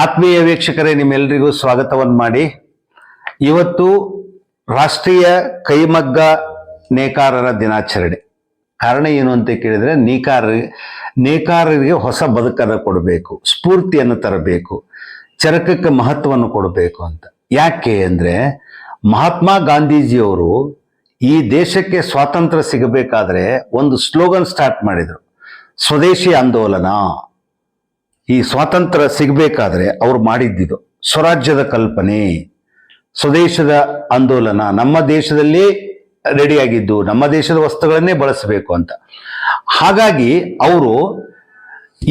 ಆತ್ಮೀಯ ವೀಕ್ಷಕರೇ, ನಿಮ್ಮೆಲ್ಲರಿಗೂ ಸ್ವಾಗತವನ್ನು ಮಾಡಿ. ಇವತ್ತು ರಾಷ್ಟ್ರೀಯ ಕೈಮಗ್ಗ ನೇಕಾರರ ದಿನಾಚರಣೆ. ಕಾರಣ ಏನು ಅಂತ ಕೇಳಿದರೆ, ನೇಕಾರರಿಗೆ ಹೊಸ ಬದುಕನ್ನು ಕೊಡಬೇಕು, ಸ್ಫೂರ್ತಿಯನ್ನು ತರಬೇಕು, ಚರಕಕ್ಕೆ ಮಹತ್ವವನ್ನು ಕೊಡಬೇಕು ಅಂತ. ಯಾಕೆ ಅಂದರೆ, ಮಹಾತ್ಮ ಗಾಂಧೀಜಿಯವರು ಈ ದೇಶಕ್ಕೆ ಸ್ವಾತಂತ್ರ್ಯ ಸಿಗಬೇಕಾದ್ರೆ ಒಂದು ಸ್ಲೋಗನ್ ಸ್ಟಾರ್ಟ್ ಮಾಡಿದರು, ಸ್ವದೇಶಿ ಆಂದೋಲನ. ಈ ಸ್ವಾತಂತ್ರ್ಯ ಸಿಗಬೇಕಾದ್ರೆ ಅವ್ರು ಮಾಡಿದ್ದಿದ್ದು ಸ್ವರಾಜ್ಯದ ಕಲ್ಪನೆ, ಸ್ವದೇಶದ ಆಂದೋಲನ, ನಮ್ಮ ದೇಶದಲ್ಲಿ ರೆಡಿಯಾಗಿದ್ದು ನಮ್ಮ ದೇಶದ ವಸ್ತುಗಳನ್ನೇ ಬಳಸಬೇಕು ಅಂತ. ಹಾಗಾಗಿ ಅವರು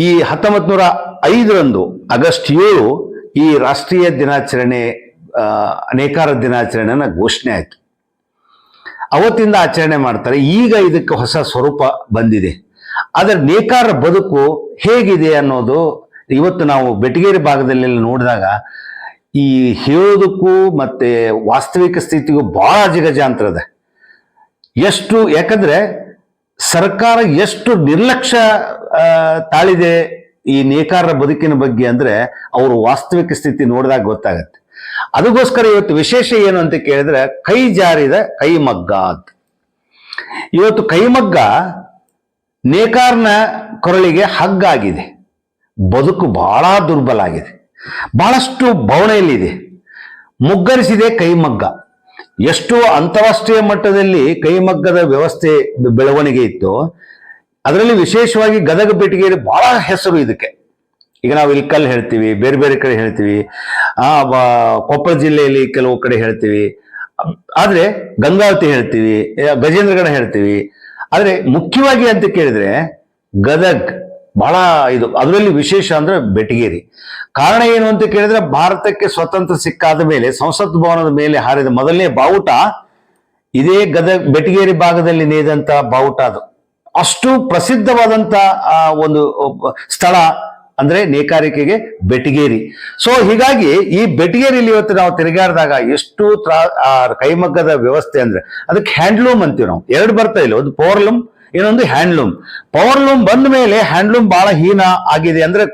ಈ 1905 ಆಗಸ್ಟ್ 7 ಈ ರಾಷ್ಟ್ರೀಯ ದಿನಾಚರಣೆ, ನೇಕಾರ ದಿನಾಚರಣೆನ ಘೋಷಣೆ ಆಯಿತು. ಅವತ್ತಿಂದ ಆಚರಣೆ ಮಾಡ್ತಾರೆ. ಈಗ ಇದಕ್ಕೆ ಹೊಸ ಸ್ವರೂಪ ಬಂದಿದೆ. ಆದರೆ ನೇಕಾರ ಬದುಕು ಹೇಗಿದೆ ಅನ್ನೋದು ಇವತ್ತು ನಾವು ಬೆಟಗೇರಿ ಭಾಗದಲ್ಲೆಲ್ಲ ನೋಡಿದಾಗ ಈ ಹೇಳೋದಕ್ಕೂ ಮತ್ತೆ ವಾಸ್ತವಿಕ ಸ್ಥಿತಿಗೂ ಬಹಳ ಜಿಗಜಾಂತರ ಇದೆ. ಯಾಕಂದ್ರೆ ಸರ್ಕಾರ ಎಷ್ಟು ನಿರ್ಲಕ್ಷ್ಯ ತಾಳಿದೆ ಈ ನೇಕಾರರ ಬದುಕಿನ ಬಗ್ಗೆ ಅಂದ್ರೆ ಅವರು ವಾಸ್ತವಿಕ ಸ್ಥಿತಿ ನೋಡಿದಾಗ ಗೊತ್ತಾಗತ್ತೆ. ಅದಕ್ಕೋಸ್ಕರ ಇವತ್ತು ವಿಶೇಷ ಏನು ಅಂತ ಕೇಳಿದ್ರೆ, ಕೈ ಜಾರಿದ ಕೈಮಗ್ಗ ಅಂತ. ಇವತ್ತು ಕೈಮಗ್ಗ ನೇಕಾರನ ಕೊರಳಿಗೆ ಹಗ್ಗಾಗಿದೆ. ಬದುಕು ಬಹಳ ದುರ್ಬಲ ಆಗಿದೆ, ಬಹಳಷ್ಟು ಬವಣೆಯಲ್ಲಿದೆ. ಮುಗ್ಗರಿಸಿದೆ ಕೈಮಗ್ಗ. ಎಷ್ಟು ಅಂತಾರಾಷ್ಟ್ರೀಯ ಮಟ್ಟದಲ್ಲಿ ಕೈಮಗ್ಗದ ವ್ಯವಸ್ಥೆ ಬೆಳವಣಿಗೆ ಇತ್ತು, ಅದರಲ್ಲಿ ವಿಶೇಷವಾಗಿ ಗದಗ ಬೆಟಗೇರಿ ಬಹಳ ಹೆಸರು ಇದಕ್ಕೆ. ಈಗ ನಾವು ಇಲ್ಕಲ್ ಹೇಳ್ತೀವಿ, ಬೇರೆ ಬೇರೆ ಕಡೆ ಹೇಳ್ತೀವಿ, ಕೊಪ್ಪಳ ಜಿಲ್ಲೆಯಲ್ಲಿ ಕೆಲವು ಕಡೆ ಹೇಳ್ತೀವಿ, ಆದರೆ ಗಂಗಾವತಿ ಹೇಳ್ತೀವಿ, ಗಜೇಂದ್ರಗಢ ಹೇಳ್ತೀವಿ. ಆದರೆ ಮುಖ್ಯವಾಗಿ ಅಂತ ಕೇಳಿದ್ರೆ ಗದಗ್ ಬಹಳ ಇದು. ಅದರಲ್ಲಿ ವಿಶೇಷ ಅಂದ್ರೆ ಬೆಟಗೇರಿ. ಕಾರಣ ಏನು ಅಂತ ಕೇಳಿದ್ರೆ, ಭಾರತಕ್ಕೆ ಸ್ವತಂತ್ರ ಸಿಕ್ಕಾದ ಮೇಲೆ ಸಂಸತ್ ಭವನದ ಮೇಲೆ ಹಾರಿದ ಮೊದಲನೇ ಬಾವುಟ ಇದೇ ಗದಗ್ ಬೆಟಗೇರಿ ಭಾಗದಲ್ಲಿ ನೇದಂತ ಬಾವುಟ. ಅದು ಅಷ್ಟು ಪ್ರಸಿದ್ಧವಾದಂತ ಒಂದು ಸ್ಥಳ ಅಂದ್ರೆ ನೇಕಾರಿಕೆಗೆ ಬೆಟಗೇರಿ. ಸೊ ಹೀಗಾಗಿ ಈ ಬೆಟಗೇರಿಯಲ್ಲಿ ಇವತ್ತು ನಾವು ತಿರುಗಾಡಿದಾಗ ಎಷ್ಟು ಕೈಮಗ್ಗದ ವ್ಯವಸ್ಥೆ ಅಂದ್ರೆ, ಅದಕ್ಕೆ ಹ್ಯಾಂಡ್ಲೂಮ್ ಅಂತೀವಿ ನಾವು. ಎರಡು ಬರ್ತಾ ಇಲ್ಲ, ಒಂದು ಪವರ್ಲೂಮ್, ಇನ್ನೊಂದು ಹ್ಯಾಂಡ್ಲೂಮ್. ಪವರ್ಲೂಮ್ ಬಂದ ಮೇಲೆ ಹ್ಯಾಂಡ್ಲೂಮ್ ಬಹಳ ಹೀನ ಆಗಿದೆ ಅಂದ್ರೆ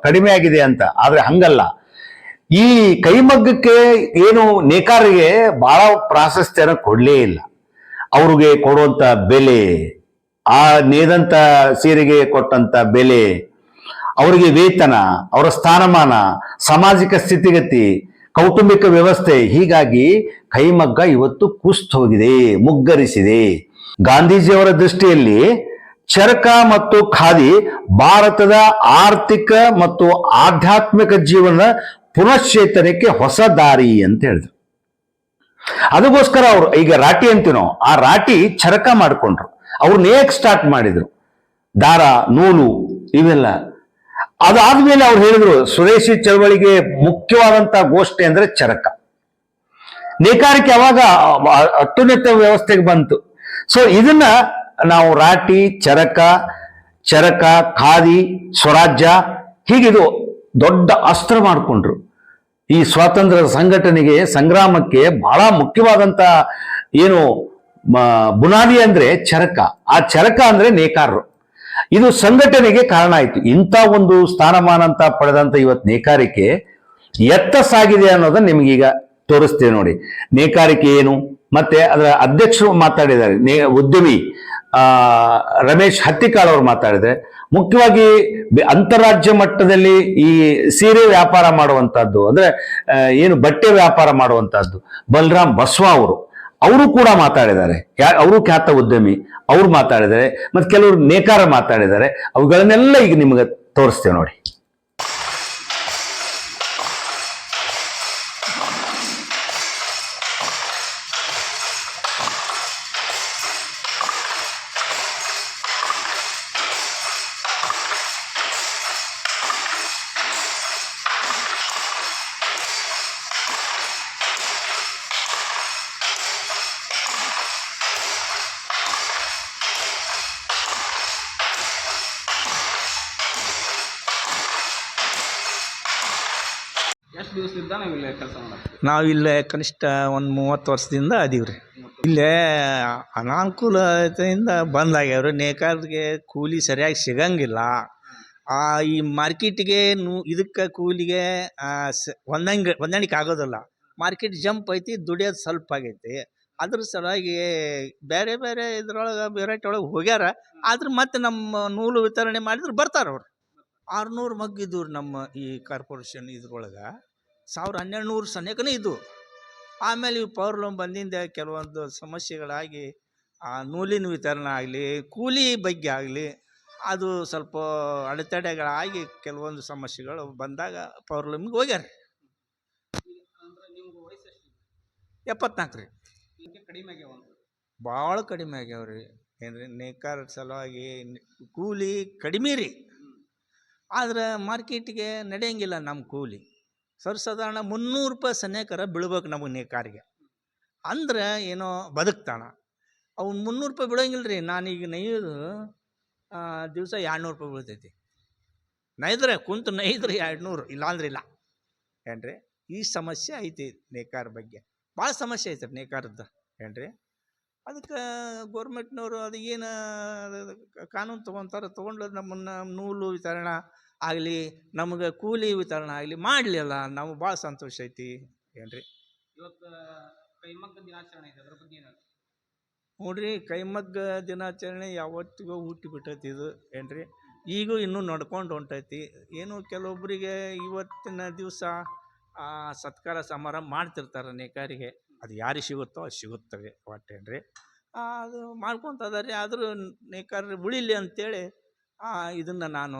ಕಡಿಮೆ ಆಗಿದೆ ಅಂತ. ಆದ್ರೆ ಹಂಗಲ್ಲ. ಈ ಕೈಮಗ್ಗಕ್ಕೆ ಏನು ನೇಕಾರರಿಗೆ ಬಹಳ ಪ್ರಾಶಸ್ತ್ಯನ ಕೊಡ್ಲೇ ಇಲ್ಲ. ಅವ್ರಿಗೆ ಕೊಡುವಂತ ಬೆಲೆ, ಆ ನೇದಂತ ಸೀರೆಗೆ ಕೊಟ್ಟಂತ ಬೆಲೆ, ಅವರಿಗೆ ವೇತನ, ಅವರ ಸ್ಥಾನಮಾನ, ಸಾಮಾಜಿಕ ಸ್ಥಿತಿಗತಿ, ಕೌಟುಂಬಿಕ ವ್ಯವಸ್ಥೆ, ಹೀಗಾಗಿ ಕೈಮಗ್ಗ ಇವತ್ತು ಕುಸ್ತು ಹೋಗಿದೆ, ಮುಗ್ಗರಿಸಿದೆ. ಗಾಂಧೀಜಿಯವರ ದೃಷ್ಟಿಯಲ್ಲಿ ಚರಕ ಮತ್ತು ಖಾದಿ ಭಾರತದ ಆರ್ಥಿಕ ಮತ್ತು ಆಧ್ಯಾತ್ಮಿಕ ಜೀವನದ ಪುನಶ್ಚೇತನಕ್ಕೆ ಹೊಸ ದಾರಿ ಅಂತ ಹೇಳಿದ್ರು. ಅದಕ್ಕೋಸ್ಕರ ಅವರು ಈಗ ರಾಟಿ ಅಂತೀನೋ, ಆ ರಾಟಿ ಚರಕ ಮಾಡಿಕೊಂಡ್ರು. ಅವ್ರು ನೇಕ್ ಸ್ಟಾರ್ಟ್ ಮಾಡಿದ್ರು, ದಾರ, ನೂಲು ಇವೆಲ್ಲ. ಅದಾದ್ಮೇಲೆ ಅವ್ರು ಹೇಳಿದ್ರು, ಸ್ವದೇಶಿ ಚಳವಳಿಗೆ ಮುಖ್ಯವಾದಂತ ಗೋಷ್ಠಿ ಅಂದ್ರೆ ಚರಕ. ನೇಕಾರಿಕೆ ಅವಾಗ ಅತ್ಯುನ್ನತ ವ್ಯವಸ್ಥೆಗೆ ಬಂತು. ಸೊ ಇದನ್ನ ನಾವು ರಾಟಿ, ಚರಕ, ಖಾದಿ, ಸ್ವರಾಜ್ಯ, ಹೀಗಿದು ದೊಡ್ಡ ಅಸ್ತ್ರ ಮಾಡಿಕೊಂಡ್ರು. ಈ ಸ್ವಾತಂತ್ರ್ಯ ಸಂಘಟನೆಗೆ, ಸಂಗ್ರಾಮಕ್ಕೆ ಬಹಳ ಮುಖ್ಯವಾದಂತ ಏನು ಬುನಾದಿ ಅಂದ್ರೆ ಚರಕ. ಆ ಚರಕ ಅಂದ್ರೆ ನೇಕಾರರು. ಇದು ಸಂಘಟನೆಗೆ ಕಾರಣ ಆಯ್ತು. ಇಂಥ ಒಂದು ಸ್ಥಾನಮಾನ ಅಂತ ಪಡೆದಂತ ಇವತ್ತು ನೇಕಾರಿಕೆ ಎತ್ತ ಸಾಗಿದೆ ಅನ್ನೋದನ್ನ ನಿಮ್ಗೀಗ ತೋರಿಸ್ತೇವೆ ನೋಡಿ. ನೇಕಾರಿಕೆ ಏನು, ಮತ್ತೆ ಅದರ ಅಧ್ಯಕ್ಷರು ಮಾತಾಡಿದ್ದಾರೆ, ಉದ್ಯಮಿ ರಮೇಶ್ ಹತ್ತಿಕಾಳ್ ಅವರು ಮಾತಾಡಿದ್ರೆ, ಮುಖ್ಯವಾಗಿ ಅಂತಾರಾಜ್ಯ ಮಟ್ಟದಲ್ಲಿ ಈ ಸೀರೆ ವ್ಯಾಪಾರ ಮಾಡುವಂತಹದ್ದು ಅಂದ್ರೆ ಏನು ಬಟ್ಟೆ ವ್ಯಾಪಾರ ಮಾಡುವಂತಹದ್ದು ಬಲರಾಮ್ ಬಸವ ಅವರು ಕೂಡ ಮಾತಾಡಿದ್ದಾರೆ. ಅವರು ಖ್ಯಾತ ಉದ್ಯಮಿ, ಅವ್ರು ಮಾತಾಡಿದ್ದಾರೆ. ಮತ್ತೆ ಕೆಲವರು ನೇಕಾರ ಮಾತಾಡಿದ್ದಾರೆ. ಅವುಗಳನ್ನೆಲ್ಲ ಈಗ ನಿಮಗೆ ತೋರಿಸ್ತೇವೆ ನೋಡಿ. ಎಷ್ಟು ದಿವಸದಿಂದ ನಾವು ಇಲ್ಲೇ ಕೆಲಸ ಮಾಡ್ತೀವಿ? ನಾವಿಲ್ಲೇ ಕನಿಷ್ಠ ಒಂದು 30 ವರ್ಷದಿಂದ ಅದೀವಿ ರೀ. ಇಲ್ಲೇ ಅನಾನುಕೂಲತೆಯಿಂದ ಬಂದಾಗ್ಯಾವ್ರಿ. ನೇಕಾರರಿಗೆ ಕೂಲಿ ಸರಿಯಾಗಿ ಸಿಗಂಗಿಲ್ಲ. ಈ ಮಾರ್ಕೆಟಿಗೆ ಇದಕ್ಕೆ ಕೂಲಿಗೆ ಹೊಂದಾಣಿಕೆ ಆಗೋದಿಲ್ಲ. ಮಾರ್ಕೆಟ್ ಜಂಪ್ ಐತಿ, ದುಡಿಯೋದು ಸ್ವಲ್ಪ ಆಗೈತಿ. ಅದ್ರ ಸಲುವಾಗಿ ಬೇರೆ ಬೇರೆ ಇದ್ರೊಳಗೆ ವೆರೈಟಿ ಒಳಗೆ ಹೋಗ್ಯಾರ. ಆದ್ರೆ ಮತ್ತೆ ನಮ್ಮ ನೂಲು ವಿತರಣೆ ಮಾಡಿದ್ರೆ ಬರ್ತಾರೆ ಅವ್ರು. 600 ಮಗ್ಗಿದ್ದು ನಮ್ಮ ಈ ಕಾರ್ಪೊರೇಷನ್ ಇದ್ರೊಳಗೆ 1200 ಸನೇಕನೇ ಇದ್ದು. ಆಮೇಲೆ ಇವು ಪವರ್ ಲೂಮ್ ಬಂದಿಂದ ಕೆಲವೊಂದು ಸಮಸ್ಯೆಗಳಾಗಿ ಆ ನೂಲಿನ ವಿತರಣೆ ಆಗಲಿ, ಕೂಲಿ ಬಗ್ಗೆ ಆಗಲಿ, ಅದು ಸ್ವಲ್ಪ ಅಡೆತಡೆಗಳಾಗಿ ಕೆಲವೊಂದು ಸಮಸ್ಯೆಗಳು ಬಂದಾಗ ಪವರ್ ಲೂಮಿಗೆ ಹೋಗ್ಯಾರ. ಅಂದ್ರೆ ನಿಮ್ಗೆ ವಯಸ್ಸು ಎಷ್ಟು? 74 ರೀ. ಕಡಿಮೆ ಆಗ್ಯಾವ. ಭಾಳ ಕಡಿಮೆ ಆಗ್ಯಾವ ರೀ. ಏನ್ರಿ ನೇಕಾರ ಸಲುವಾಗಿ ಕೂಲಿ ಕಡಿಮೆ ರೀ. ಆದ್ರೆ ಮಾರ್ಕೆಟಿಗೆ ನಡೆಯಂಗಿಲ್ಲ ನಮ್ಮ ಕೂಲಿ. ಸರ್ವಸಾಧಾರಣ 300 ರೂಪಾಯಿ ಸನೇಕರ ಬೀಳ್ಬೇಕು ನಮಗೆ ನೇಕಾರಿಗೆ. ಅಂದ್ರೆ ಏನೋ ಬದುಕ್ತಾನ. ಅವ್ನು 300 ರೂಪಾಯಿ ಬಿಡೋಂಗಿಲ್ಲ ರೀ. ನಾನೀಗ ನೈಯೋದು ದಿವಸ 200 ರೂಪಾಯಿ ಬೀಳ್ತೈತಿ. ನೈದ್ರೆ ಕುಂತು ನೈದ್ರೆ 200, ಇಲ್ಲಾಂದ್ರೆ ಇಲ್ಲ. ಏನ್ರಿ ಈ ಸಮಸ್ಯೆ ಐತಿ ನೇಕಾರ ಬಗ್ಗೆ. ಭಾಳ ಸಮಸ್ಯೆ ಐತೆ ರೀ ನೇಕಾರದ್ದು. ಏನ್ರಿ ಅದಕ್ಕೆ ಗೋರ್ಮೆಂಟ್ನವರು ಅದು ಏನು ಕಾನೂನು ತೊಗೊಂಡು ನಮ್ಮನ್ನು ನೂಲು ವಿತರಣೆ ಆಗಲಿ, ನಮಗೆ ಕೂಲಿ ವಿತರಣೆ ಆಗಲಿ ಮಾಡಲಿಲ್ಲ, ನಾವು ಭಾಳ ಸಂತೋಷ ಐತಿ. ಏನ್ರಿ ಇವತ್ತು ಕೈಮಗ್ಗ ದಿನಾಚರಣೆ ಇದೆ, ಅದ್ರ ಬಗ್ಗೆ ಏನಾದ್ರು? ನೋಡ್ರಿ, ಕೈಮಗ್ಗ ದಿನಾಚರಣೆ ಯಾವತ್ತಿಗೂ ಹುಟ್ಟಿ ಬಿಟ್ಟೈತಿ ಇದು. ಏನ್ರಿ ಈಗೂ ಇನ್ನೂ ನಡ್ಕೊಂಡು ಹೊಂಟೈತಿ. ಏನು ಕೆಲವೊಬ್ಬರಿಗೆ ಇವತ್ತಿನ ದಿವಸ ಸತ್ಕಾರ ಸಮಾರಂಭ ಮಾಡ್ತಿರ್ತಾರೆ ನೇಕಾರಿಗೆ. ಅದು ಯಾರಿಗೆ ಸಿಗುತ್ತೋ ಅದು ಸಿಗುತ್ತವೆ ಒಟ್ಟೇನ್ರಿ. ಅದು ಮಾಡ್ಕೊತ ಅದಾರೆ. ಆದರೂ ನೇಕಾರ ಉಳಿಲಿ ಅಂತೇಳಿ ಇದನ್ನು ನಾನು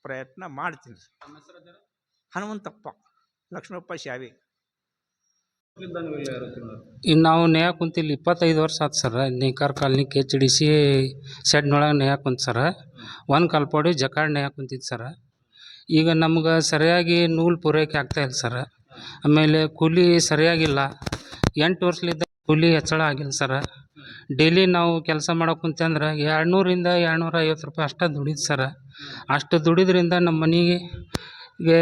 ಪ್ರಯತ್ನ ಮಾಡ್ತೀನಿ. ನಮ್ಮ ಹೆಸರು ಜರ ಹನುಮಂತಪ್ಪ, ಲಕ್ಷ್ಮಪ್ಪ ಶಾವಿ. ಇನ್ನು ನಾವು ನೇಯಕ್ಕೆ ಕುಂತಿಲ್ಲಿ 25 ವರ್ಷ ಆಯ್ತು ಸರ. ನೇಕಾರ ಕಾಲನಿ KHDC ಶೆಡ್ನೊಳಗೆ ನೇಯಕ್ಕೆ ಕುಂತ ಸರ. ಒಂದು ಕಾಲ್ಪಡಿ ಜಕಾಡ್ ನೇಯಕ್ಕೆ ಕುಂತಿದ್ದು ಸರ. ಈಗ ನಮ್ಗೆ ಸರಿಯಾಗಿ ನೂಲು ಪೂರೈಕೆ ಆಗ್ತಾಯಿಲ್ಲ ಸರ. ಆಮೇಲೆ ಕೂಲಿ ಸರಿಯಾಗಿಲ್ಲ. 8 ವರ್ಷಲಿದ್ದ ಕೂಲಿ ಹೆಚ್ಚಳ ಆಗಿಲ್ಲ ಸರ. ಡೈಲಿ ನಾವು ಕೆಲಸ ಮಾಡೋಕೆ ಕುಂತಂದ್ರೆ 200ರಿಂದ 250 ರೂಪಾಯಿ ಅಷ್ಟೇ ದುಡಿದು ಸರ. ಅಷ್ಟು ದುಡಿದ್ರಿಂದ ನಮ್ಮ ಮನೆಗೆ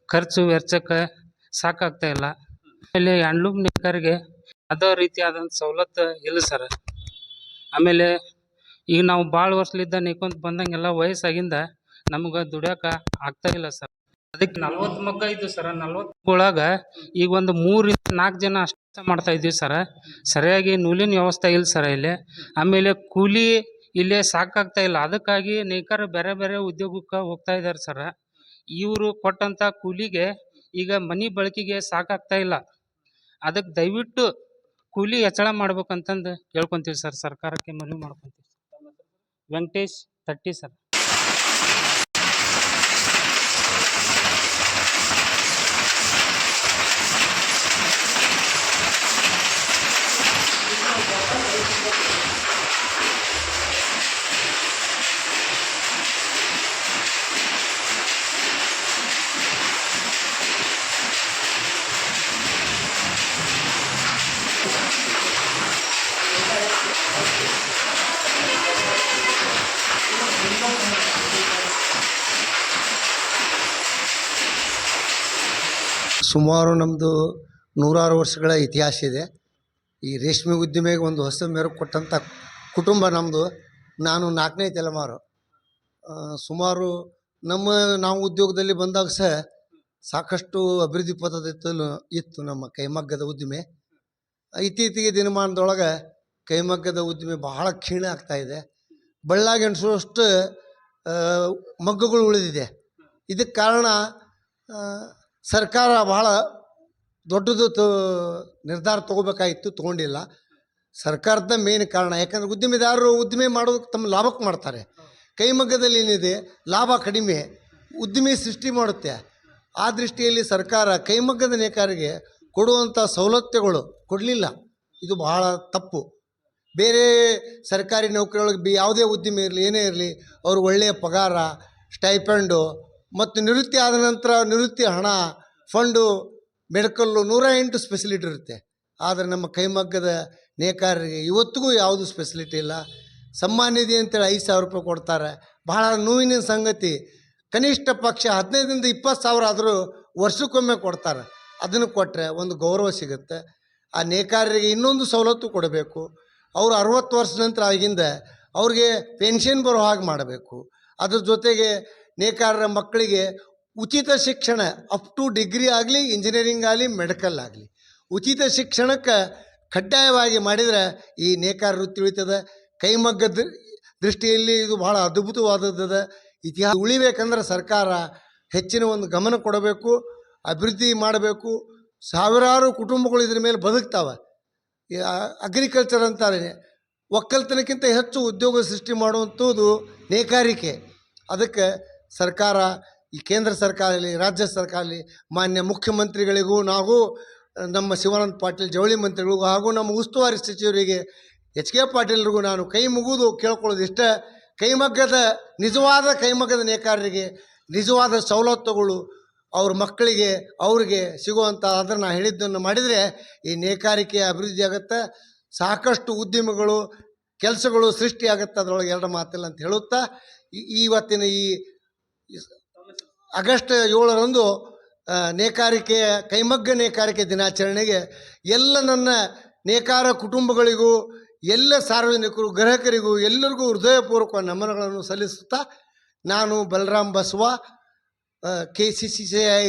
ಖರ್ಚು ವೆಚ್ಚಕ್ಕೆ ಸಾಕಾಗ್ತಾಯಿಲ್ಲ. ಆಮೇಲೆ ಹ್ಯಾಂಡ್ಲೂಮ್ ನೇಕಾರಿಗೆ ಯಾವುದೇ ರೀತಿಯಾದಂಥ ಸವಲತ್ತು ಇಲ್ಲ ಸರ. ಆಮೇಲೆ ಈಗ ನಾವು ಭಾಳ ವರ್ಷಲಿದ್ದ ನೇಯ್ಕೊಂತ ಬಂದಂಗೆಲ್ಲ ವಯಸ್ಸಾಗಿಂದ ನಮ್ಗೆ ದುಡಿಯೋಕೆ ಆಗ್ತಾಯಿಲ್ಲ ಸರ್. ಅದಕ್ಕೆ 40 ಮಗ್ಗ ಇದ್ದು ಸರ. 40 ಒಳಗೆ ಈಗ ಒಂದು 3ರಿಂದ 4 ಜನ ಅಷ್ಟು ಕೆಲಸ ಮಾಡ್ತಾಯಿದ್ವಿ ಸರ. ಸರಿಯಾಗಿ ನೂಲಿನ ವ್ಯವಸ್ಥೆ ಇಲ್ಲ ಸರ ಇಲ್ಲಿ. ಆಮೇಲೆ ಕೂಲಿ ಇಲ್ಲೇ ಸಾಕಾಗ್ತಾಯಿಲ್ಲ. ಅದಕ್ಕಾಗಿ ನೇಕಾರ ಬೇರೆ ಬೇರೆ ಉದ್ಯೋಗಕ್ಕೆ ಹೋಗ್ತಾ ಇದ್ದಾರೆ ಸರ. ಇವರು ಕೊಟ್ಟಂಥ ಕೂಲಿಗೆ ಈಗ ಮನೆ ಬಳಕೆಗೆ ಸಾಕಾಗ್ತಾಯಿಲ್ಲ. ಅದಕ್ಕೆ ದಯವಿಟ್ಟು ಕೂಲಿ ಹೆಚ್ಚಳ ಮಾಡ್ಬೇಕಂತಂದು ಕೇಳ್ಕೊತೀವಿ ಸರ್. ಸರ್ಕಾರಕ್ಕೆ ಮನವಿ ಮಾಡ್ಕೊತೀವಿ. ವೆಂಕಟೇಶ್ ತಟ್ಟಿ ಸರ್. ಸುಮಾರು ನಮ್ಮದು 100 ವರ್ಷಗಳ ಇತಿಹಾಸ ಇದೆ. ಈ ರೇಷ್ಮೆ ಉದ್ದಿಮೆಗೆ ಒಂದು ಹೊಸ ಮೆರುಗು ಕೊಟ್ಟಂಥ ಕುಟುಂಬ ನಮ್ಮದು. ನಾನು 4ನೇ ತಲೆಮಾರು. ಸುಮಾರು ನಾವು ಉದ್ಯೋಗದಲ್ಲಿ ಬಂದಾಗ ಸಾಕಷ್ಟು ಅಭಿವೃದ್ಧಿ ಪಥದತ್ತಲು ಇತ್ತು ನಮ್ಮ ಕೈಮಗ್ಗದ ಉದ್ದಿಮೆ. ಇತ್ತೀಚೆಗೆ ದಿನಮಾನದೊಳಗೆ ಕೈಮಗ್ಗದ ಉದ್ದಿಮೆ ಬಹಳ ಕ್ಷೀಣ ಆಗ್ತಾಯಿದೆ. ಬಳ್ಳಾಗಿ ಎಣಿಸುವಷ್ಟು ಮಗ್ಗುಗಳು ಉಳಿದಿದೆ. ಇದಕ್ಕೆ ಕಾರಣ ಸರ್ಕಾರ ಭಾಳ ದೊಡ್ಡದು ನಿರ್ಧಾರ ತೊಗೋಬೇಕಾಗಿತ್ತು, ತೊಗೊಂಡಿಲ್ಲ. ಸರ್ಕಾರದ ಮೇನ್ ಕಾರಣ. ಯಾಕಂದರೆ ಉದ್ದಿಮೆದಾರರು ಉದ್ದಿಮೆ ಮಾಡೋದಕ್ಕೆ ತಮ್ಮ ಲಾಭಕ್ಕೆ ಮಾಡ್ತಾರೆ. ಕೈಮಗ್ಗದಲ್ಲಿ ಏನಿದೆ ಲಾಭ ಕಡಿಮೆ, ಉದ್ದಿಮೆ ಸೃಷ್ಟಿ ಮಾಡುತ್ತೆ. ಆ ದೃಷ್ಟಿಯಲ್ಲಿ ಸರ್ಕಾರ ಕೈಮಗ್ಗದ ನೇಕಾರಿಗೆ ಕೊಡುವಂಥ ಸವಲತ್ತುಗಳು ಕೊಡಲಿಲ್ಲ. ಇದು ಬಹಳ ತಪ್ಪು. ಬೇರೆ ಸರ್ಕಾರಿ ನೌಕರಿಯೊಳಗೆ ಯಾವುದೇ ಉದ್ದಿಮೆ ಇರಲಿ, ಏನೇ ಇರಲಿ, ಅವರು ಒಳ್ಳೆಯ ಪಗಾರ, ಸ್ಟೈಪೆಂಡು ಮತ್ತು ನಿವೃತ್ತಿ ಆದ ನಂತರ ನಿವೃತ್ತಿ ಹಣ, ಫಂಡು, ಮೆಡಿಕಲ್ಲು 108 ಸ್ಪೆಸಿಲಿಟಿ ಇರುತ್ತೆ. ಆದರೆ ನಮ್ಮ ಕೈಮಗ್ಗದ ನೇಕಾರರಿಗೆ ಇವತ್ತಿಗೂ ಯಾವುದೂ ಸ್ಪೆಸಿಲಿಟಿ ಇಲ್ಲ. ಸಮ್ಮಾನ ನಿಧಿ ಅಂತೇಳಿ 5,000 ರೂಪಾಯಿ ಕೊಡ್ತಾರೆ. ಬಹಳ ನೋವಿನ ಸಂಗತಿ. ಕನಿಷ್ಠ ಪಕ್ಷ 15ರಿಂದ 20 ಸಾವಿರ ಆದರೂ ವರ್ಷಕ್ಕೊಮ್ಮೆ ಕೊಡ್ತಾರೆ. ಅದನ್ನು ಕೊಟ್ಟರೆ ಒಂದು ಗೌರವ ಸಿಗುತ್ತೆ. ಆ ನೇಕಾರರಿಗೆ ಇನ್ನೊಂದು ಸವಲತ್ತು ಕೊಡಬೇಕು. ಅವರು 60 ವರ್ಷದ ನಂತರ ಆಗಿಂದ ಅವ್ರಿಗೆ ಪೆನ್ಷನ್ ಬರೋ ಹಾಗೆ ಮಾಡಬೇಕು. ಅದ್ರ ಜೊತೆಗೆ ನೇಕಾರರ ಮಕ್ಕಳಿಗೆ ಉಚಿತ ಶಿಕ್ಷಣ ಅಪ್ ಟು ಡಿಗ್ರಿ ಆಗಲಿ, ಇಂಜಿನಿಯರಿಂಗ್ ಆಗಲಿ, ಮೆಡಿಕಲ್ ಆಗಲಿ ಉಚಿತ ಶಿಕ್ಷಣಕ್ಕೆ ಕಡ್ಡಾಯವಾಗಿ ಮಾಡಿದರೆ ಈ ನೇಕಾರ ವೃತ್ತಿ ಉಳಿತದೆ. ಕೈಮಗ್ಗದ ದೃಷ್ಟಿಯಲ್ಲಿ ಇದು ಭಾಳ ಅದ್ಭುತವಾದದ್ದು. ಇತಿಹಾಸ ಉಳಿಬೇಕಂದ್ರೆ ಸರ್ಕಾರ ಹೆಚ್ಚಿನ ಒಂದು ಗಮನ ಕೊಡಬೇಕು, ಅಭಿವೃದ್ಧಿ ಮಾಡಬೇಕು. ಸಾವಿರಾರು ಕುಟುಂಬಗಳು ಇದ್ರ ಮೇಲೆ ಬದುಕ್ತಾವೆ. ಅಗ್ರಿಕಲ್ಚರ್ ಅಂತಾರೆ, ಒಕ್ಕಲ್ತನಕ್ಕಿಂತ ಹೆಚ್ಚು ಉದ್ಯೋಗ ಸೃಷ್ಟಿ ಮಾಡುವಂಥದ್ದು ನೇಕಾರಿಕೆ. ಅದಕ್ಕೆ ಸರ್ಕಾರ, ಈ ಕೇಂದ್ರ ಸರ್ಕಾರ ಆಗಲಿ, ರಾಜ್ಯ ಸರ್ಕಾರ ಆಗಲಿ, ಮಾನ್ಯ ಮುಖ್ಯಮಂತ್ರಿಗಳಿಗೂ, ನಾವು ನಮ್ಮ ಶಿವಾನಂದ ಪಾಟೀಲ್ ಜವಳಿ ಮಂತ್ರಿಗಳಿಗೂ ಹಾಗೂ ನಮ್ಮ ಉಸ್ತುವಾರಿ ಸಚಿವರಿಗೆ ಎಚ್.ಕೆ. ಪಾಟೀಲ್ರಿಗೂ ನಾನು ಕೈ ಮುಗಿದು ಕೇಳ್ಕೊಳ್ಳೋದು ಇಷ್ಟ, ನಿಜವಾದ ಕೈಮಗ್ಗದ ನೇಕಾರರಿಗೆ ನಿಜವಾದ ಸವಲತ್ತುಗಳು ಅವ್ರ ಮಕ್ಕಳಿಗೆ ಅವ್ರಿಗೆ ಸಿಗುವಂಥ ಅದನ್ನು ಹೇಳಿದ್ದನ್ನು ಮಾಡಿದರೆ ಈ ನೇಕಾರಿಕೆ ಅಭಿವೃದ್ಧಿ ಆಗುತ್ತೆ. ಸಾಕಷ್ಟು ಉದ್ಯಮಗಳು, ಕೆಲಸಗಳು ಸೃಷ್ಟಿ ಆಗುತ್ತೆ. ಅದರೊಳಗೆ ಎರಡು ಮಾತಿಲ್ಲ ಅಂತ ಹೇಳುತ್ತಾ ಇವತ್ತಿನ ಈ ಆಗಸ್ಟ್ 7ರಂದು ನೇಕಾರಿಕೆಯ ಕೈಮಗ್ಗ ನೇಕಾರಿಕೆ ದಿನಾಚರಣೆಗೆ ಎಲ್ಲ ನನ್ನ ನೇಕಾರ ಕುಟುಂಬಗಳಿಗೂ, ಎಲ್ಲ ಸಾರ್ವಜನಿಕರು, ಗ್ರಾಹಕರಿಗೂ ಎಲ್ಲರಿಗೂ ಹೃದಯಪೂರ್ವಕ ನಮನಗಳನ್ನು ಸಲ್ಲಿಸುತ್ತಾ ನಾನು Balaram Basava, KCCI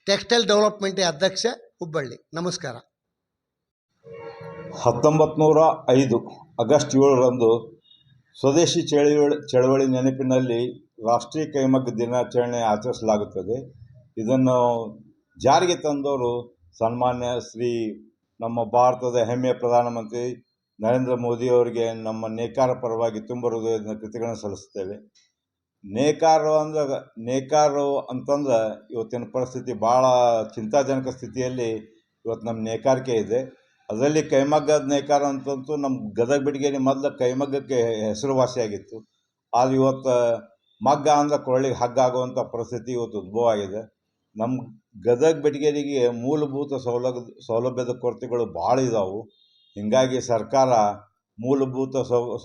textile development ಅಧ್ಯಕ್ಷ, ಹುಬ್ಬಳ್ಳಿ. ನಮಸ್ಕಾರ. 1905 ಆಗಸ್ಟ್ 7ರಂದು ಸ್ವದೇಶಿ ಚಳವಳಿ ನೆನಪಿನಲ್ಲಿ ರಾಷ್ಟ್ರೀಯ ಕೈಮಗ್ಗ ದಿನಾಚರಣೆ ಆಚರಿಸಲಾಗುತ್ತದೆ. ಇದನ್ನು ಜಾರಿಗೆ ತಂದವರು ಸನ್ಮಾನ್ಯ ಶ್ರೀ ನಮ್ಮ ಭಾರತದ ಹೆಮ್ಮೆಯ ಪ್ರಧಾನಮಂತ್ರಿ ನರೇಂದ್ರ ಮೋದಿಯವರಿಗೆ ನಮ್ಮ ನೇಕಾರ ಪರವಾಗಿ ತುಂಬ ಹೃದಯದ ಕೃತಿಗಳನ್ನು ಸಲ್ಲಿಸ್ತೇವೆ. ನೇಕಾರರು ಅಂತಂದ್ರೆ ಇವತ್ತಿನ ಪರಿಸ್ಥಿತಿ ಭಾಳ ಚಿಂತಾಜನಕ ಸ್ಥಿತಿಯಲ್ಲಿ ಇವತ್ತು ನಮ್ಮ ನೇಕಾರಿಕೆ ಇದೆ. ಅದರಲ್ಲಿ ಕೈಮಗ್ಗದ ನೇಕಾರ ಅಂತಂತೂ ನಮ್ಮ ಗದಗ ಬಿಡಿಗೇರಿ ಮೊದಲು ಕೈಮಗ್ಗಕ್ಕೆ ಹೆಸರುವಾಸಿಯಾಗಿತ್ತು. ಆದರೆ ಇವತ್ತು ಮಗ್ಗ ಅಂದ್ರೆ ಕೊಳ್ಳಿಗೆ ಹಗ್ಗ ಆಗುವಂಥ ಪರಿಸ್ಥಿತಿ ಇವತ್ತು ಉದ್ಭವ ಆಗಿದೆ. ನಮ್ಮ ಗದಗ ಬೆಟಗೇರಿಗೆ ಮೂಲಭೂತ ಸೌಲಭ್ಯದ ಕೊರತೆಗಳು ಭಾಳ ಇದ್ದಾವೆ. ಹೀಗಾಗಿ ಸರ್ಕಾರ ಮೂಲಭೂತ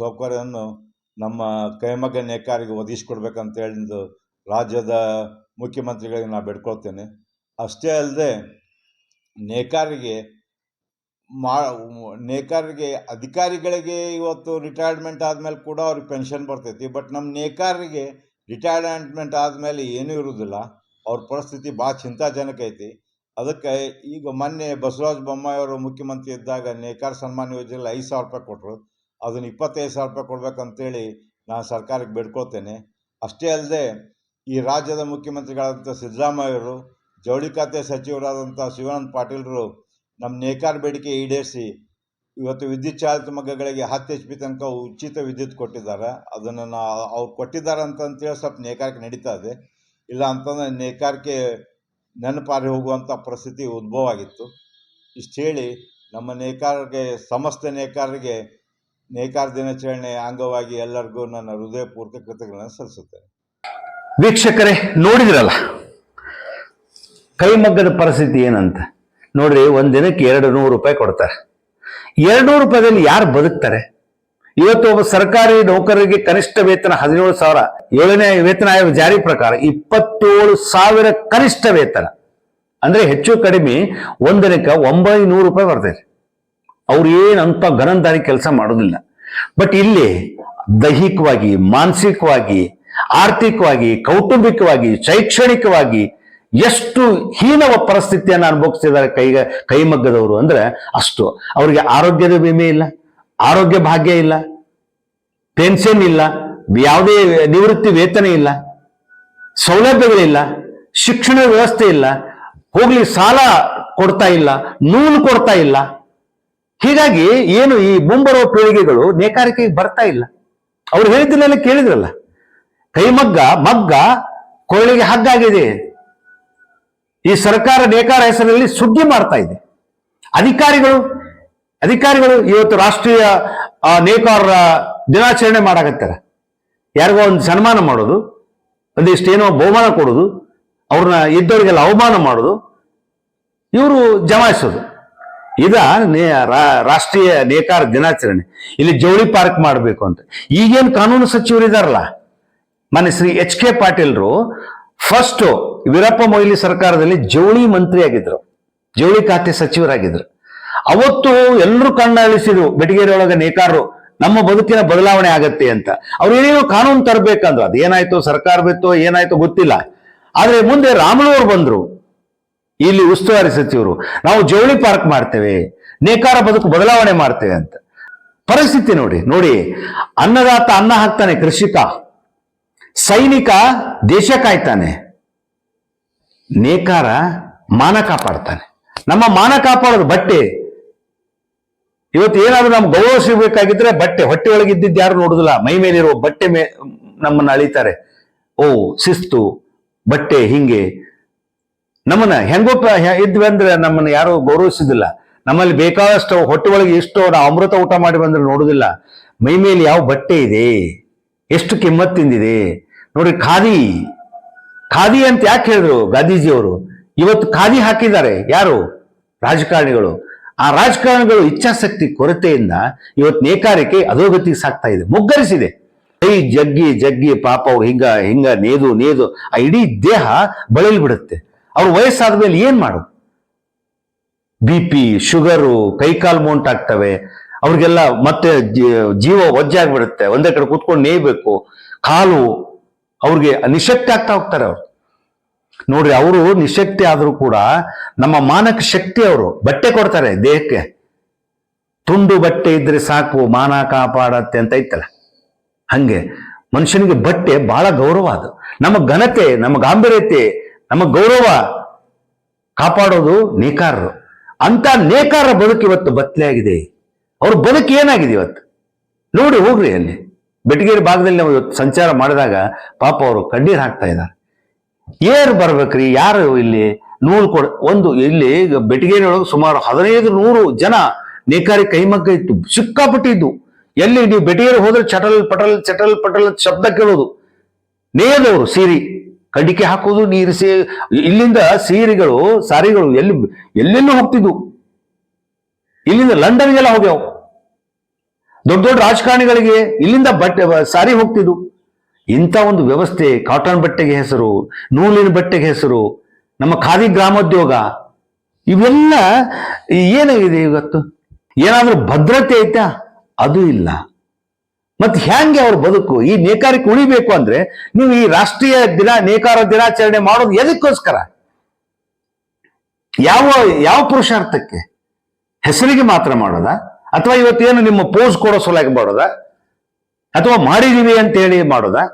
ಸೌಕರ್ಯವನ್ನು ನಮ್ಮ ಕೈಮಗ್ಗ ನೇಕಾರಿಗೆ ಒದಗಿಸ್ಕೊಡ್ಬೇಕಂತೇಳಿದ್ದು ರಾಜ್ಯದ ಮುಖ್ಯಮಂತ್ರಿಗಳಿಗೆ ನಾನು ಬೇಡ್ಕೊಳ್ತೇನೆ. ಅಷ್ಟೇ ಅಲ್ಲದೆ ನೇಕಾರರಿಗೆ ಅಧಿಕಾರಿಗಳಿಗೆ ಇವತ್ತು ರಿಟೈರ್ಮೆಂಟ್ ಆದಮೇಲೆ ಕೂಡ ಅವ್ರಿಗೆ ಪೆನ್ಷನ್ ಬರ್ತೈತಿ. ಬಟ್ ನಮ್ಮ ನೇಕಾರರಿಗೆ ರಿಟೈರ್ಮೆಂಟ್ ಆದಮೇಲೆ ಏನೂ ಇರೋದಿಲ್ಲ. ಅವ್ರ ಪರಿಸ್ಥಿತಿ ಭಾಳ ಚಿಂತಾಜನಕ ಐತಿ. ಅದಕ್ಕೆ ಈಗ ಮೊನ್ನೆ ಬಸವರಾಜ ಬೊಮ್ಮಾಯಿಯವರು ಮುಖ್ಯಮಂತ್ರಿ ಇದ್ದಾಗ ನೇಕಾರ ಸನ್ಮಾನ ಯೋಜನೆಯಲ್ಲಿ 5,000 ರೂಪಾಯಿ ಕೊಟ್ಟರು. ಅದನ್ನು 25,000 ರೂಪಾಯಿ ಕೊಡಬೇಕಂತೇಳಿ ನಾನು ಸರ್ಕಾರಕ್ಕೆ ಬೇಡ್ಕೊಳ್ತೇನೆ. ಅಷ್ಟೇ ಅಲ್ಲದೆ ಈ ರಾಜ್ಯದ ಮುಖ್ಯಮಂತ್ರಿಗಳಾದಂಥ ಸಿದ್ದರಾಮಯ್ಯವರು, ಜವಳಿ ಖಾತೆ ಸಚಿವರಾದಂಥ ಶಿವಾನಂದ ಪಾಟೀಲರು ನಮ್ಮ ನೇಕಾರ ಬೇಡಿಕೆ ಈಡೇರಿಸಿ ಇವತ್ತು ವಿದ್ಯುತ್ ಚಾಲಿತ ಮಗ್ಗಗಳಿಗೆ 10 HP ತನಕ ಉಚಿತ ವಿದ್ಯುತ್ ಕೊಟ್ಟಿದ್ದಾರೆ. ಅದನ್ನು ಅವ್ರು ಕೊಟ್ಟಿದ್ದಾರೆ ಅಂತಂತೇಳಿ ಸ್ವಲ್ಪ ನೇಕಾರಿಕೆ ನಡೀತಾ ಇದೆ. ಇಲ್ಲ ಅಂತಂದರೆ ನೇಕಾರಿಕೆ ನೆನಪಾರಿ ಹೋಗುವಂಥ ಪರಿಸ್ಥಿತಿ ಉದ್ಭವ ಆಗಿತ್ತು. ಇಷ್ಟು ಹೇಳಿ ನಮ್ಮ ನೇಕಾರರಿಗೆ, ಸಮಸ್ತ ನೇಕಾರರಿಗೆ ನೇಕಾರ ದಿನಾಚರಣೆ ಅಂಗವಾಗಿ ಎಲ್ಲರಿಗೂ ನನ್ನ ಹೃದಯಪೂರ್ವಕ ಕೃತಜ್ಞತೆಗಳನ್ನು ಸಲ್ಲಿಸುತ್ತೇನೆ. ವೀಕ್ಷಕರೇ, ನೋಡಿದ್ರಲ್ಲ ಕೈಮಗ್ಗದ ಪರಿಸ್ಥಿತಿ ಏನಂತ. ನೋಡ್ರಿ, ಒಂದಿನಕ್ಕೆ 200 ರೂಪಾಯಿ ಕೊಡ್ತಾರೆ. 200 ರೂಪಾಯಿದಲ್ಲಿ ಯಾರು ಬದುಕ್ತಾರೆ? ಇವತ್ತು ಒಬ್ಬ ಸರ್ಕಾರಿ ನೌಕರರಿಗೆ ಕನಿಷ್ಠ ವೇತನ 17,000. 7ನೇ ವೇತನ ಆಯೋಗ ಜಾರಿ ಪ್ರಕಾರ 27,000 ಕನಿಷ್ಠ ವೇತನ. ಅಂದ್ರೆ ಹೆಚ್ಚು ಕಡಿಮೆ ಒಂದಿನಕ್ಕೆ 900 ರೂಪಾಯಿ ಬರ್ತೈತೆ. ಅವ್ರು ಏನಂತ ಗನಂದಾರಿ ಕೆಲಸ ಮಾಡೋದಿಲ್ಲ. ಬಟ್ ಇಲ್ಲಿ ದೈಹಿಕವಾಗಿ, ಮಾನಸಿಕವಾಗಿ, ಆರ್ಥಿಕವಾಗಿ, ಕೌಟುಂಬಿಕವಾಗಿ, ಶೈಕ್ಷಣಿಕವಾಗಿ ಎಷ್ಟು ಹೀನವ ಪರಿಸ್ಥಿತಿಯನ್ನು ಅನುಭವಿಸ್ತಿದ್ದಾರೆ ಕೈಮಗ್ಗದವರು ಅಂದ್ರೆ ಅಷ್ಟು. ಅವರಿಗೆ ಆರೋಗ್ಯದ ವಿಮೆ ಇಲ್ಲ, ಆರೋಗ್ಯ ಭಾಗ್ಯ ಇಲ್ಲ, ಪೆನ್ಷನ್ ಇಲ್ಲ, ಯಾವುದೇ ನಿವೃತ್ತಿ ವೇತನ ಇಲ್ಲ, ಸೌಲಭ್ಯಗಳಿಲ್ಲ, ಶಿಕ್ಷಣ ವ್ಯವಸ್ಥೆ ಇಲ್ಲ, ಹೋಗ್ಲಿ ಸಾಲ ಕೊಡ್ತಾ ಇಲ್ಲ, ನೂಲು ಕೊಡ್ತಾ ಇಲ್ಲ. ಹೀಗಾಗಿ ಏನು ಈ ಮುಂಬರುವ ಪೀಳಿಗೆಗಳು ನೇಕಾರಿಕೆಗೆ ಬರ್ತಾ ಇಲ್ಲ. ಅವ್ರು ಹೇಳಿದ್ದನ್ನೆಲ್ಲ ಕೇಳಿದ್ರಲ್ಲ, ಮಗ್ಗ ಕೊಳ್ಳಿಗೆ ಹಗ್ಗಾಗಿದೆ. ಈ ಸರ್ಕಾರ ನೇಕಾರ ಹೆಸರಲ್ಲಿ ಸುಗ್ಗಿ ಮಾಡ್ತಾ ಇದೆ. ಅಧಿಕಾರಿಗಳು ಇವತ್ತು ರಾಷ್ಟ್ರೀಯ ನೇಕಾರರ ದಿನಾಚರಣೆ ಮಾಡಾಕತ್ತಾರೆ. ಯಾರಿಗೋ ಒಂದು ಸನ್ಮಾನ ಮಾಡೋದು, ಒಂದಿಷ್ಟೇನೋ ಬಹುಮಾನ ಕೊಡೋದು, ಅವ್ರನ್ನ ಇದ್ದವರಿಗೆಲ್ಲ ಅವಮಾನ ಮಾಡೋದು, ಇವರು ಜಮಾಯಿಸೋದು. ಇದ ರಾಷ್ಟ್ರೀಯ ನೇಕಾರ ದಿನಾಚರಣೆ. ಇಲ್ಲಿ ಜವಳಿ ಪಾರ್ಕ್ ಮಾಡಬೇಕು ಅಂತ ಈಗೇನು ಕಾನೂನು ಸಚಿವರು ಇದಾರಲ್ಲ, ಮಾನ್ಯ ಶ್ರೀ H.K. ಪಾಟೀಲ್ರು ಫಸ್ಟ್ ವೀರಪ್ಪ ಮೊಯ್ಲಿ ಸರ್ಕಾರದಲ್ಲಿ ಜವಳಿ ಮಂತ್ರಿ ಆಗಿದ್ರು, ಜವಳಿ ಖಾತೆ ಸಚಿವರಾಗಿದ್ರು. ಅವತ್ತು ಎಲ್ಲರೂ ಕಣ್ಣಳಿಸಿದ್ರು ಬೆಟಗೇರಿ ಒಳಗೆ ನೇಕಾರರು ನಮ್ಮ ಬದುಕಿನ ಬದಲಾವಣೆ ಆಗತ್ತೆ ಅಂತ. ಅವ್ರು ಏನೇನೋ ಕಾನೂನು ತರಬೇಕಂದ್ರು, ಅದೇನಾಯ್ತು, ಸರ್ಕಾರ ಬಿತ್ತೋ ಏನಾಯ್ತು ಗೊತ್ತಿಲ್ಲ. ಆದ್ರೆ ಮುಂದೆ ರಾಮುಲುವರು ಬಂದ್ರು, ಇಲ್ಲಿ ಉಸ್ತುವಾರಿ ಸಚಿವರು, ನಾವು ಜವಳಿ ಪಾರ್ಕ್ ಮಾಡ್ತೇವೆ, ನೇಕಾರ ಬದುಕು ಬದಲಾವಣೆ ಮಾಡ್ತೇವೆ ಅಂತ. ಪರಿಸ್ಥಿತಿ ನೋಡಿ, ಅನ್ನದಾತ ಅನ್ನ ಹಾಕ್ತಾನೆ, ಕೃಷಿಕ, ಸೈನಿಕ ದೇಶ ಕಾಯ್ತಾನೆ, ನೇಕಾರ ಮಾನ ಕಾಪಾಡ್ತಾನೆ. ನಮ್ಮ ಮಾನ ಕಾಪಾಡೋದು ಬಟ್ಟೆ. ಇವತ್ತು ಏನಾದ್ರೂ ನಮ್ಗೆ ಗೌರವ ಸಿಗಬೇಕಾಗಿದ್ರೆ ಬಟ್ಟೆ, ಹೊಟ್ಟೆ ಒಳಗಿದ್ದಿದ್ದು ಯಾರು ನೋಡುದಿಲ್ಲ, ಮೈ ಮೇಲಿರುವ ಬಟ್ಟೆ ನಮ್ಮನ್ನ ಅಳಿತಾರೆ. ಓ ಶಿಸ್ತು, ಬಟ್ಟೆ, ಹಿಂಗೆ ನಮ್ಮನ್ನ ಹೆಂಗೋ ಇದ್ವಿ ಅಂದ್ರೆ ನಮ್ಮನ್ನ ಯಾರು ಗೌರವಿಸುದಿಲ್ಲ. ನಮ್ಮಲ್ಲಿ ಬೇಕಾದಷ್ಟು ಹೊಟ್ಟೆ ಒಳಗೆ ಎಷ್ಟೋ ನಾವು ಅಮೃತ ಊಟ ಮಾಡಿ ಬಂದ್ರೆ ನೋಡುದಿಲ್ಲ, ಮೈ ಮೇಲೆ ಯಾವ ಬಟ್ಟೆ ಇದೆ, ಎಷ್ಟು ಕಿಮ್ಮತ್ತಿಂದಿದೆ ನೋಡಿ. ಖಾದಿ ಅಂತ ಯಾಕೆ ಹೇಳಿದ್ರು ಗಾಂಧೀಜಿಯವರು? ಇವತ್ತು ಖಾದಿ ಹಾಕಿದ್ದಾರೆ ಯಾರು? ರಾಜಕಾರಣಿಗಳು. ಆ ರಾಜಕಾರಣಿಗಳು ಇಚ್ಛಾಶಕ್ತಿ ಕೊರತೆಯಿಂದ ಇವತ್ತು ನೇಕಾರಿಕೆ ಅಧೋಗತಿಗೆ ಸಾಕ್ತಾ ಇದೆ, ಮುಗ್ಗರಿಸಿದೆ. ಕೈ ಜಗ್ಗಿ ಪಾಪ ಅವ್ರು ಹಿಂಗ ನೇದು ಆ ಇಡೀ ದೇಹ ಬಳಲಿ ಬಿಡುತ್ತೆ. ಅವ್ರ ವಯಸ್ಸಾದ ಮೇಲೆ ಏನ್ ಮಾಡೋದು? BP, ಶುಗರು, ಕೈಕಾಲು ಮೌಂಟಾಗ್ತವೆ ಅವ್ರಿಗೆಲ್ಲ. ಮತ್ತೆ ಜೀವ ಒಜ್ಜಾಗ್ಬಿಡುತ್ತೆ, ಒಂದೇ ಕಡೆ ಕೂತ್ಕೊಂಡು ನೇಯ್ಬೇಕು, ಕಾಲು ಅವ್ರಿಗೆ ನಿಶಕ್ತಿ ಆಗ್ತಾ ಹೋಗ್ತಾರೆ ಅವ್ರು. ನೋಡ್ರಿ, ಅವರು ನಿಶಕ್ತಿ ಆದ್ರೂ ಕೂಡ ನಮ್ಮ ಮಾನಕ ಶಕ್ತಿ ಅವರು ಬಟ್ಟೆ ಕೊಡ್ತಾರೆ ದೇಹಕ್ಕೆ. ತುಂಡು ಬಟ್ಟೆ ಇದ್ರೆ ಸಾಕು, ಮಾನ ಕಾಪಾಡತ್ತೆ ಅಂತ ಐತಲ್ಲ, ಹಂಗೆ ಮನುಷ್ಯನಿಗೆ ಬಟ್ಟೆ ಬಹಳ ಗೌರವ. ಅದು ನಮ್ಮ ಘನತೆ, ನಮ್ಮ ಗಾಂಭೀರ್ಯತೆ, ನಮ್ಮ ಗೌರವ ಕಾಪಾಡೋದು ನೇಕಾರರು. ಅಂತ ನೇಕಾರರ ಬದುಕು ಇವತ್ತು ಬತ್ತಲೆ ಆಗಿದೆ. ಅವ್ರ ಬದುಕು ಏನಾಗಿದೆ ಇವತ್ತು ನೋಡಿ. ಹೋಗ್ರಿ ಅಲ್ಲಿ ಬೆಟಗೇರಿ ಭಾಗದಲ್ಲಿ ನಾವು ಇವತ್ತು ಸಂಚಾರ ಮಾಡಿದಾಗ ಪಾಪ ಅವರು ಕಣ್ಣೀರು ಹಾಕ್ತಾ ಇದ್ದಾರೆ. ಏರ್ ಬರ್ಬೇಕ್ರಿ, ಯಾರು ಇಲ್ಲಿ ನೂಲು ಒಂದು ಇಲ್ಲಿ ಬೆಟಗೇರಿ ಒಳಗೆ ಸುಮಾರು 1500 ಜನ ನೇಕಾರಿ ಕೈಮಗ್ಗ ಇತ್ತು, ಸಿಕ್ಕಾಪಟ್ಟಿದ್ದು. ಎಲ್ಲಿ ನೀವು ಬೆಟಗೇರಿ ಹೋದ್ರೆ ಚಟಲ್ ಪಟಲ್ ಶಬ್ದ ಕೇಳೋದು. ನೇದವರು ಸೀರೆ ಕಡಿಕೆ ಹಾಕೋದು, ನೀರು ಇಲ್ಲಿಂದ ಸಾರಿಗಳು ಎಲ್ಲೆಲ್ಲೂ ಹೋಗ್ತಿದ್ವು. ಇಲ್ಲಿಂದ ಲಂಡನ್ಗೆಲ್ಲ ಹೋಗ್ಯಾವ. ದೊಡ್ಡ ರಾಜಕಾರಣಿಗಳಿಗೆ ಇಲ್ಲಿಂದ ಸಾರಿ ಹೋಗ್ತಿದ್ವು. ಇಂಥ ಒಂದು ವ್ಯವಸ್ಥೆ, ಕಾಟನ್ ಬಟ್ಟೆಗೆ ಹೆಸರು, ನೂಲಿನ ಬಟ್ಟೆಗೆ ಹೆಸರು, ನಮ್ಮ ಖಾದಿ ಗ್ರಾಮೋದ್ಯೋಗ, ಇವೆಲ್ಲ ಏನಾಗಿದೆ ಇವತ್ತು? ಏನಾದ್ರೂ ಭದ್ರತೆ ಐತಾ? ಅದು ಇಲ್ಲ. ಮತ್ತೆ ಹೆಂಗೆ ಅವ್ರ ಬದುಕು? ಈ ನೇಕಾರಿಕೆ ಉಳಿಬೇಕು ಅಂದ್ರೆ ನೀವು ಈ ರಾಷ್ಟ್ರೀಯ ನೇಕಾರ ದಿನಾಚರಣೆ ಮಾಡೋದು ಎದಕ್ಕೋಸ್ಕರ? ಯಾವ ಪುರುಷಾರ್ಥಕ್ಕೆ? ಹೆಸರಿಗೆ ಮಾತ್ರ ಮಾಡೋದಾ? ಅಥವಾ ಇವತ್ತೇನು ನಿಮ್ಮ ಪೋಸ್ ಕೊಡೋ ಸಲುವಾಗಿ ಮಾಡೋದಾ? ಅಥವಾ ಮಾಡಿದೀವಿ ಅಂತ ಹೇಳಿ ಮಾಡೋದಾ?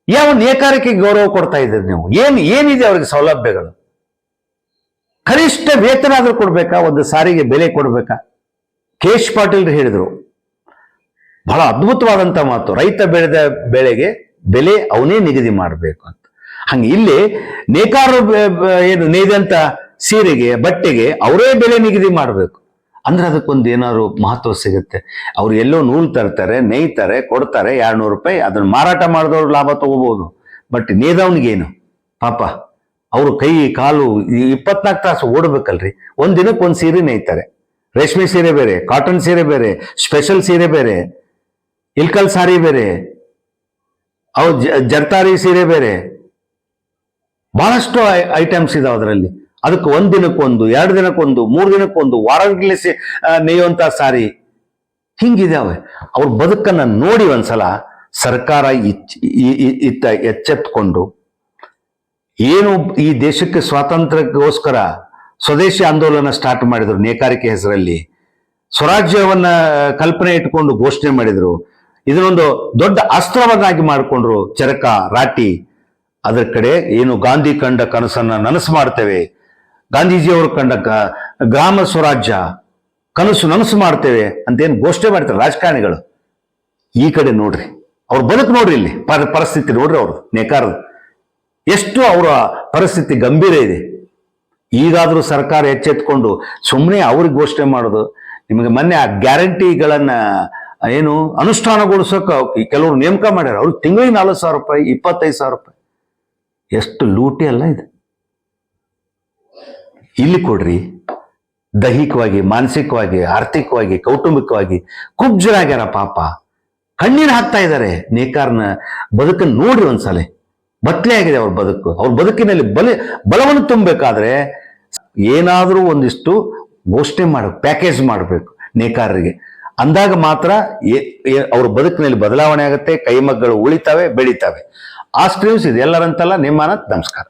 ಯಾವ ನೇಕಾರಿಕೆಗೆ ಗೌರವ ಕೊಡ್ತಾ ಇದ್ದೀರಿ ನೀವು? ಏನಿದೆ ಅವ್ರಿಗೆ ಸೌಲಭ್ಯಗಳು? ಕನಿಷ್ಠ ವೇತನ ಆದ್ರೂ ಕೊಡ್ಬೇಕಾ? ಒಂದು ಸಾರಿಗೆ ಬೆಲೆ ಕೊಡ್ಬೇಕಾ? KH ಪಾಟೀಲ್ ಹೇಳಿದ್ರು, ಬಹಳ ಅದ್ಭುತವಾದಂತ ಮಾತು, ರೈತ ಬೆಳೆದ ಬೆಳೆಗೆ ಬೆಲೆ ಅವನೇ ನಿಗದಿ ಮಾಡಬೇಕು ಅಂತ. ಹಂಗೆ ಇಲ್ಲಿ ನೇಕಾರರು ಏನು ನೇಯ್ದಂತ ಸೀರೆಗೆ, ಬಟ್ಟೆಗೆ ಅವರೇ ಬೆಲೆ ನಿಗದಿ ಮಾಡಬೇಕು ಅಂದ್ರೆ ಅದಕ್ಕೊಂದು ಏನಾದ್ರು ಮಹತ್ವ ಸಿಗುತ್ತೆ. ಅವ್ರು ಎಲ್ಲೋ ನೂಲು ತರ್ತಾರೆ, ನೇಯ್ತಾರೆ, ಕೊಡ್ತಾರೆ, 200 ರೂಪಾಯಿ, ಅದನ್ನ ಮಾರಾಟ ಮಾಡಿದವ್ರು ಲಾಭ ತಗೋಬಹುದು. ಬಟ್ ನೇದವನಿಗೇನು ಪಾಪ? ಅವರು ಕೈ ಕಾಲು 24 ತಾಸು ಓಡಬೇಕಲ್ರಿ. ಒಂದ್ ದಿನಕ್ಕೆ ಒಂದು ಸೀರೆ ನೇಯ್ತಾರೆ. ರೇಷ್ಮೆ ಸೀರೆ ಬೇರೆ, ಕಾಟನ್ ಸೀರೆ ಬೇರೆ, ಸ್ಪೆಷಲ್ ಸೀರೆ ಬೇರೆ, ಇಲ್ಕಲ್ ಸಾರಿ ಬೇರೆ, ಅವು ಜರ್ತಾರಿ ಸೀರೆ ಬೇರೆ, ಬಹಳಷ್ಟು ಐಟಮ್ಸ್ ಇದಾವೆ ಅದರಲ್ಲಿ. ಅದಕ್ಕೆ 1 ದಿನಕ್ಕೊಂದು, 2 ದಿನಕ್ಕೊಂದು, 3 ದಿನಕ್ಕೊಂದು, ವಾರಗಟ್ಟಲೆ ನೇಯುವಂತ ಸಾರಿ, ಹಿಂಗಿದಾವೆ. ಅವ್ರ ಬದುಕನ್ನ ನೋಡಿ ಒಂದ್ಸಲ ಸರ್ಕಾರ ಎಚ್ಚೆತ್ಕೊಂಡು, ಏನು ಈ ದೇಶಕ್ಕೆ ಸ್ವಾತಂತ್ರ್ಯಕ್ಕೋಸ್ಕರ ಸ್ವದೇಶಿ ಆಂದೋಲನ ಸ್ಟಾರ್ಟ್ ಮಾಡಿದ್ರು ನೇಕಾರಿಕೆ ಹೆಸರಲ್ಲಿ, ಸ್ವರಾಜ್ಯವನ್ನ ಕಲ್ಪನೆ ಇಟ್ಕೊಂಡು ಘೋಷಣೆ ಮಾಡಿದ್ರು, ಇದನ್ನೊಂದು ದೊಡ್ಡ ಅಸ್ತ್ರವನ್ನಾಗಿ ಮಾಡಿಕೊಂಡ್ರು ಚರಕ, ರಾಟಿ. ಅದರ ಕಡೆ ಏನು ಗಾಂಧಿ ಕಂಡ ಕನಸನ್ನ ನನಸು ಮಾಡ್ತೇವೆ, ಗಾಂಧೀಜಿಯವರು ಕಂಡ ಗ್ರಾಮ ಸ್ವರಾಜ್ಯ ನನಸು ಮಾಡ್ತೇವೆ ಅಂತೇನು ಘೋಷಣೆ ಮಾಡ್ತಾರೆ ರಾಜಕಾರಣಿಗಳು. ಈ ಕಡೆ ನೋಡ್ರಿ, ಅವ್ರ ಬದುಕು ನೋಡ್ರಿ, ಇಲ್ಲಿ ಪರಿಸ್ಥಿತಿ ನೋಡ್ರಿ, ಅವರು ನೇಕಾರರು ಎಷ್ಟು ಅವರ ಪರಿಸ್ಥಿತಿ ಗಂಭೀರ ಇದೆ. ಈಗಾದ್ರೂ ಸರ್ಕಾರ ಎಚ್ಚೆತ್ಕೊಂಡು ಸುಮ್ಮನೆ ಅವ್ರಿಗೆ ಘೋಷಣೆ ಮಾಡೋದು. ನಿಮಗೆ ಮೊನ್ನೆ ಆ ಗ್ಯಾರಂಟಿಗಳನ್ನ ಏನು ಅನುಷ್ಠಾನಗೊಳಿಸೋಕೆ ಕೆಲವರು ನೇಮಕ ಮಾಡ್ಯಾರ. ಅವ್ರಿಗೆ ತಿಂಗಳಿಗೆ 40,000 ರೂಪಾಯಿ, 25,000 ರೂಪಾಯಿ. ಎಷ್ಟು ಲೂಟಿ ಅಲ್ಲ ಇದು? ಇಲ್ಲಿ ಕೊಡ್ರಿ. ದೈಹಿಕವಾಗಿ, ಮಾನಸಿಕವಾಗಿ, ಆರ್ಥಿಕವಾಗಿ, ಕೌಟುಂಬಿಕವಾಗಿ ಕುಬ್ಜರಾಗ್ಯಾರ ಪಾಪ. ಕಣ್ಣೀರು ಹಾಕ್ತಾ ಇದ್ದಾರೆ. ನೇಕಾರನ ಬದುಕನ್ನು ನೋಡ್ರಿ ಒಂದ್ಸಲ. ಬತ್ಲೆ ಆಗಿದೆ ಅವ್ರ ಬದುಕು. ಅವ್ರ ಬದುಕಿನಲ್ಲಿ ಬಲವನ್ನು ತುಂಬಬೇಕಾದ್ರೆ ಏನಾದ್ರೂ ಒಂದಿಷ್ಟು ಘೋಷಣೆ ಮಾಡಬೇಕು, ಪ್ಯಾಕೇಜ್ ಮಾಡಬೇಕು ನೇಕಾರರಿಗೆ. ಅಂದಾಗ ಮಾತ್ರ ಅವ್ರ ಬದುಕಿನಲ್ಲಿ ಬದಲಾವಣೆ ಆಗುತ್ತೆ, ಕೈಮಗ್ಗಗಳು ಉಳಿತಾವೆ, ಬೆಳಿತಾವೆ. ಆಸ್ಟ್ರಿಯೂಸ್ ಇದೆ ಎಲ್ಲರಂತಲ್ಲ. ನಿಮ್ಮ ನಮಸ್ಕಾರ.